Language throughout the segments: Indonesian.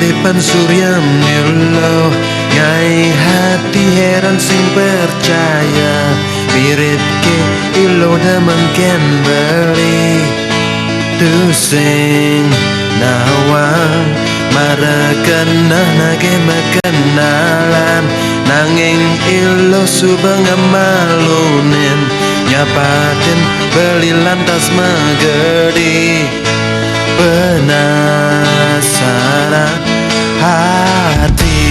depan surya milo ngai hati heran sing percaya mirip ke ilo damang ken beli tu sing nawang marakenah nage makenalan nanging ilo subang amalunen nyapatin beli lantas magedi penasaran hati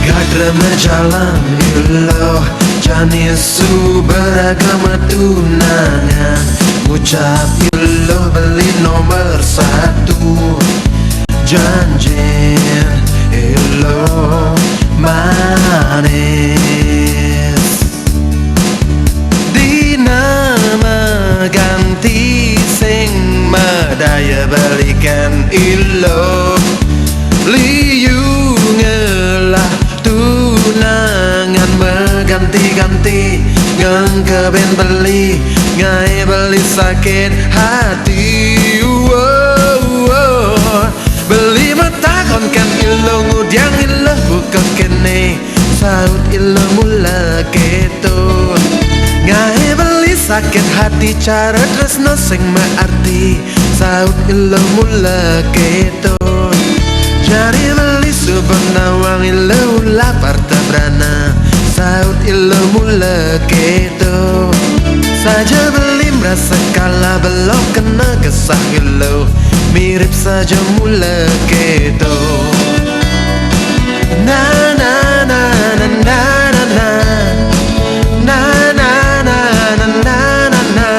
gadrema jalan ilo janisu beragama tunangan ngucap ilo beli nomor satu janjin ilo manis dina ganti sing medaya balikan ilo liu ngelah tunangan berganti-ganti ngang keben beli ngai beli sakit hati beli mata kon kan ilo ngudiang ilo buka kene saut ilo mula keto ngai beli sakit hati cara tresno sing mearti saut ilo mula keto cari beli subernawang ilo lapar tabrana saut ilo mula keto saja beli merasa kalah belum kena kesah ilo mirip saja mula keto na na na na na na na na na na na na na na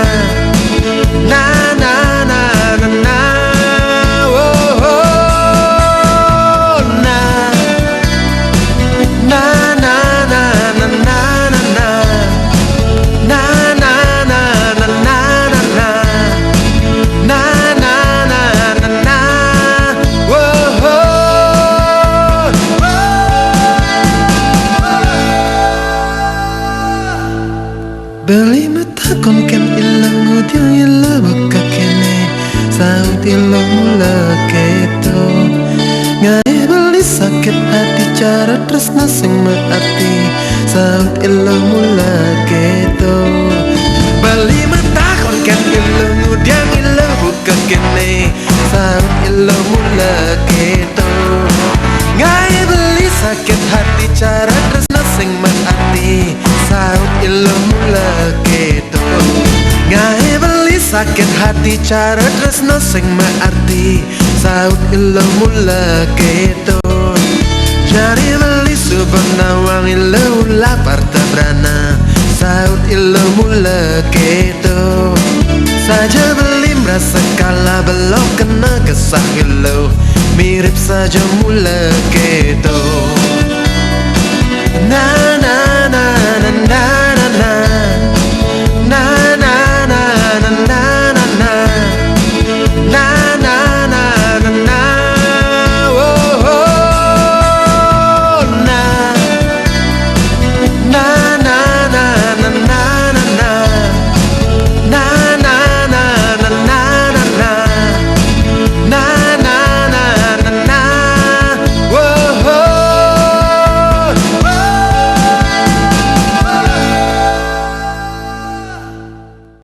na na na na na oh oh na na na na na na na na beli mata kon ken ilang ngudiang ila buka kene saut ilo mula keto ngai beli sakit hati cara tresna sing mearti saut ilo mula keto beli mata kon ken ilo ngudiang ila buka kene saut ilo mula keto ngai beli sakit hati cara tresna sing mearti saut ilo mula keto ngai beli sakit hati cara tresno sing mearti saut ilo mula keto cari beli subernawang ilo lapar tabrana saut ilo mula keto saja beli merasa kalah belum kena kesah ilo mirip saja mula keto na